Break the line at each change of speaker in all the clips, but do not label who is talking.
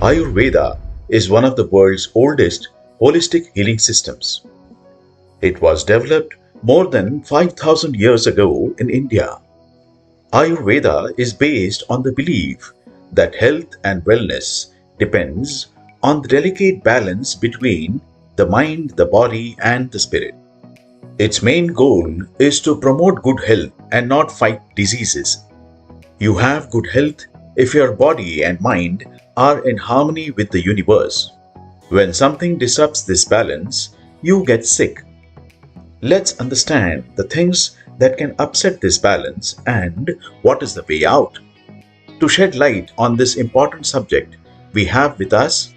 Ayurveda is one of the world's oldest holistic healing systems. It was developed more than 5,000 years ago in India. Ayurveda is based on the belief that health and wellness depends on the delicate balance between the mind, the body, and the spirit. Its main goal is to promote good health and not fight diseases. You have good health if your body and mind are in harmony with the universe. When something disrupts this balance, you get sick. Let's understand the things that can upset this balance and what is the way out. To shed light on this important subject, we have with us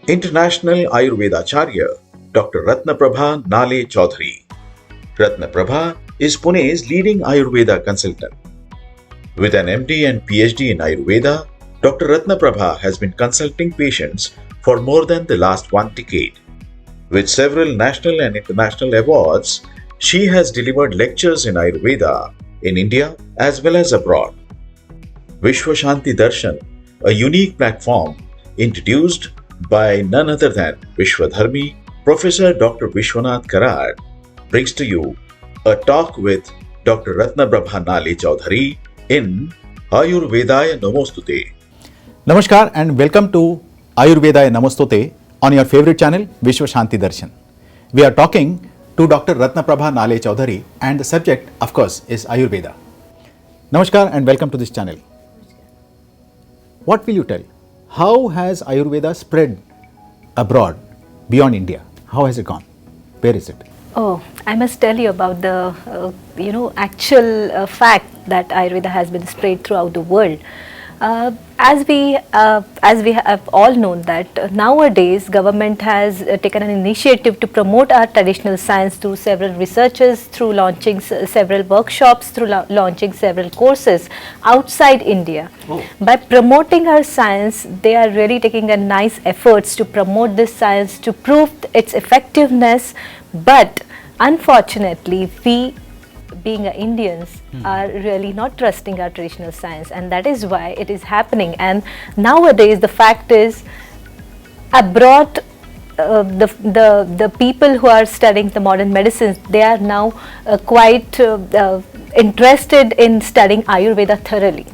International Ayurvedacharya, Dr. Ratnaprabha Nale Chaudhari. Ratnaprabha is Pune's leading Ayurveda consultant. With an MD and PhD in Ayurveda, Dr. Ratnaprabha has been consulting patients for more than the last 1 decade. With several national and international awards, she has delivered lectures in Ayurveda in India as well as abroad. Vishwa Shanti Darshan, a unique platform introduced by none other than Vishwadharmi, Professor Dr. Vishwanath Karad, brings to you a talk with Dr. Ratnaprabha Nale Chaudhari in Ayurvedaya Namostute.
Namaskar and welcome to Ayurvedaya Namostute on your favorite channel Vishwa Shanti Darshan. We are talking to Dr. Ratnaprabha Nale Chaudhari and the subject of course is Ayurveda. Namaskar and welcome to this channel. What will you tell? How has Ayurveda spread abroad beyond India? How has it gone? Where is it?
Oh, I must tell you about the actual fact that Ayurveda has been spread throughout the world. As we have all known that nowadays government has taken an initiative to promote our traditional science through several researches, through launching several workshops, through launching several courses outside India. Oh. By promoting our science, they are really taking a nice efforts to promote this science, to prove its effectiveness. But unfortunately, we being Indians are really not trusting our traditional science, and that is why it is happening. And nowadays the fact is abroad the people who are studying the modern medicines, they are now quite interested in studying Ayurveda thoroughly.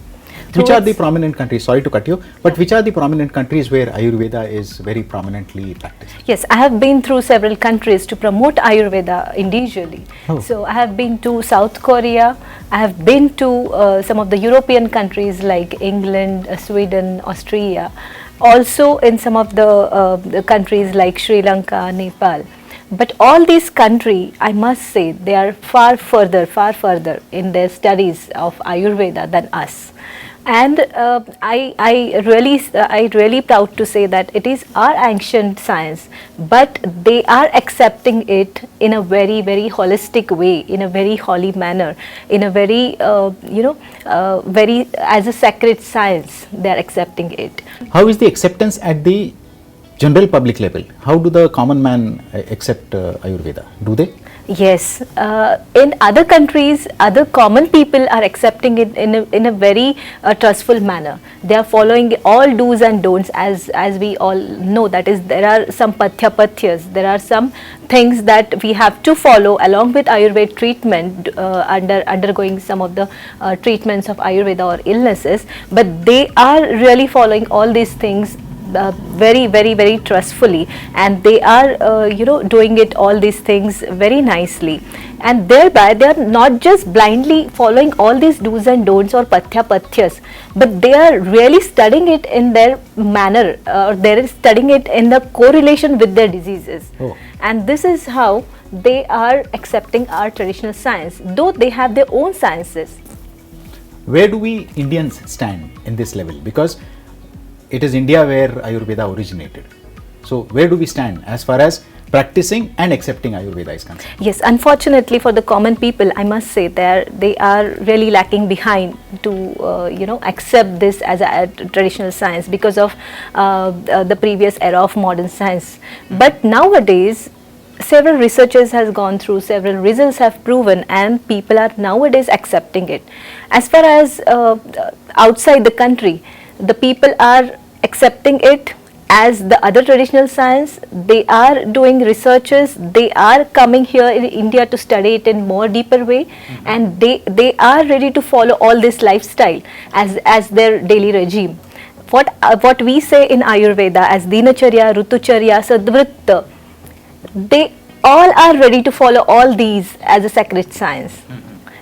Which are the prominent countries, sorry to cut you, but which are the prominent countries where Ayurveda is very prominently practiced?
Yes, I have been through several countries to promote Ayurveda individually.
Oh.
So I have been to South Korea, I have been to some of the European countries like England, Sweden, Austria, also in some of the countries like Sri Lanka, Nepal. But all these countries, I must say, they are far further in their studies of Ayurveda than us. And I really proud to say that it is our ancient science, but they are accepting it in a very holistic way, in a very holy manner, in a very very as a sacred science. They are accepting it.
How is the acceptance at the general public level? How do the common man accept Ayurveda? Do they?
Yes, in other countries, other common people are accepting it in a very trustful manner. They are following all do's and don'ts, as we all know. That is, there are some pathyapatyas, there are some things that we have to follow along with Ayurveda treatment, undergoing some of the treatments of Ayurveda or illnesses. But they are really following all these things very trustfully, and they are doing it all these things very nicely, and thereby they are not just blindly following all these do's and don'ts or pathyapatyas, but they are really studying it in their manner, they are studying it in the correlation with their diseases.
Oh.
And this is how they are accepting our traditional science, though they have their own sciences.
Where do we Indians stand in this level? Because it is India where Ayurveda originated. So where do we stand as far as practicing and accepting Ayurveda is concerned?
Yes, unfortunately for the common people, I must say they are really lacking behind to accept this as a traditional science because of the previous era of modern science. But nowadays several researches has gone through, several results have proven, and people are nowadays accepting it. As far as outside the country, the people are accepting it as the other traditional science, they are doing researches, they are coming here in India to study it in more deeper way, and they are ready to follow all this lifestyle as their daily regime. What we say in Ayurveda as Dinacharya, Rutucharya, Sadvritta, they all are ready to follow all these as a sacred science.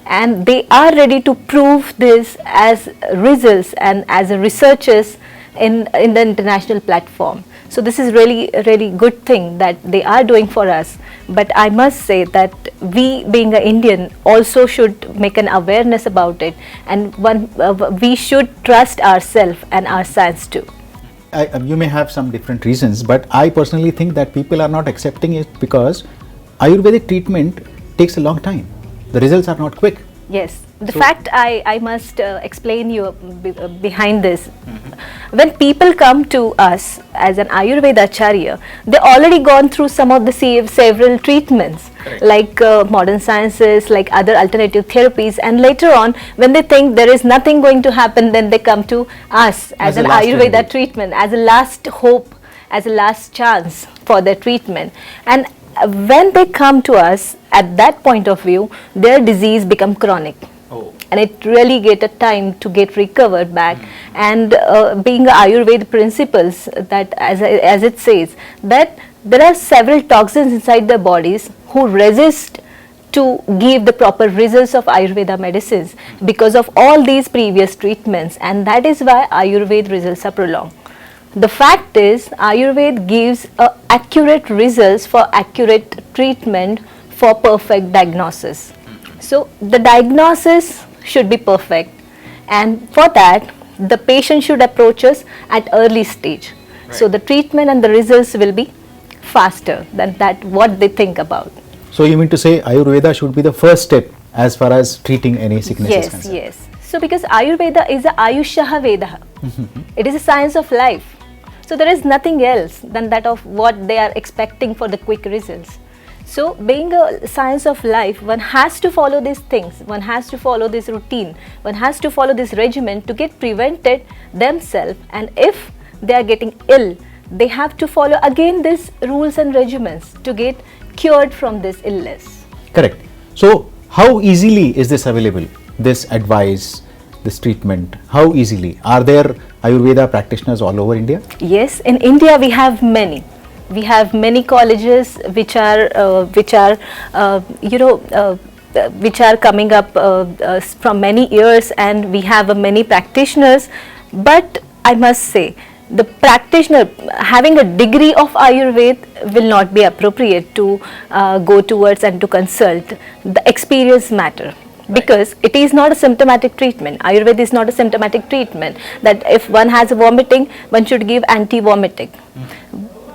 And they are ready to prove this as results and as a researchers in the international platform. So this is really a really good thing that they are doing for us. But I must say that we, being an Indian, also should make an awareness about it, and we should trust ourselves and our science too.
You may have some different reasons, but I personally think that people are not accepting it because Ayurvedic treatment takes a long time. The results are not quick.
Yes, the fact I must explain you behind this. When people come to us as an Ayurvedacharya, they already gone through some of the several treatments. Correct. Like modern sciences, like other alternative therapies, and later on when they think there is nothing going to happen, then they come to us as an Ayurveda treatment, as a last hope, as a last chance for their treatment. And when they come to us at that point of view, their disease become chronic. And it really get a time to get recovered back. And being Ayurveda principles, that as it says, that there are several toxins inside their bodies who resist to give the proper results of Ayurveda medicines because of all these previous treatments, and that is why Ayurveda results are prolonged. The fact is, Ayurveda gives accurate results for accurate treatment for perfect diagnosis. So the diagnosis should be perfect, and for that the patient should approach us at early stage. Right. So the treatment and the results will be faster than that what they think about.
So you mean to say Ayurveda should be the first step as far as treating any sickness is concerned?
Yes. So because Ayurveda is a Ayushaha Veda, it is a science of life. So there is nothing else than that of what they are expecting for the quick results. So being a science of life, one has to follow these things, one has to follow this routine, one has to follow this regimen to get prevented themselves, and if they are getting ill, they have to follow again these rules and regimens to get cured from this illness.
Correct. So how easily is this available, this advice, this treatment? How easily? Are there Ayurveda practitioners all over India?
Yes, in India we have many. We have many colleges which are coming up from many years, and we have many practitioners. But I must say, the practitioner having a degree of Ayurveda will not be appropriate to go towards and to consult. The experience matter. Because it is not a symptomatic treatment. Ayurveda is not a symptomatic treatment that if one has a vomiting, one should give anti-vomitic.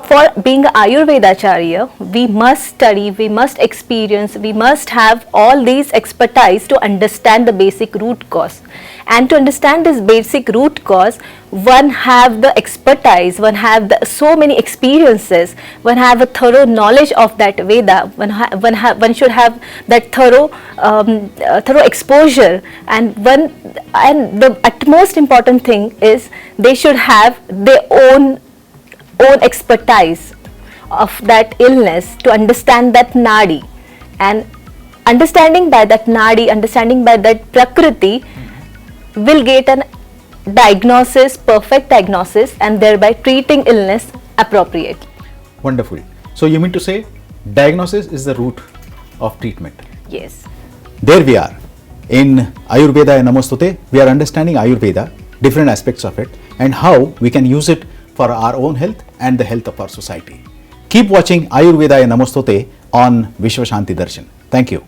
For being Ayurvedacharya, we must study, we must experience, we must have all these expertise to understand the basic root cause. And to understand this basic root cause, one have the expertise, one have so many experiences, one have a thorough knowledge of that Veda, one should have that thorough exposure, and the utmost important thing is they should have their own expertise of that illness to understand that nadi, and understanding by that nadi, understanding by that prakriti, will get an diagnosis, perfect diagnosis, and thereby treating illness appropriate.
Wonderful. So you mean to say diagnosis is the root of treatment?
Yes.
There we are. In Ayurvedaya Namostute, we are understanding Ayurveda, different aspects of it, and how we can use it for our own health and the health of our society. Keep watching Ayurvedaya Namostute on Vishwa Shanti Darshan. Thank you.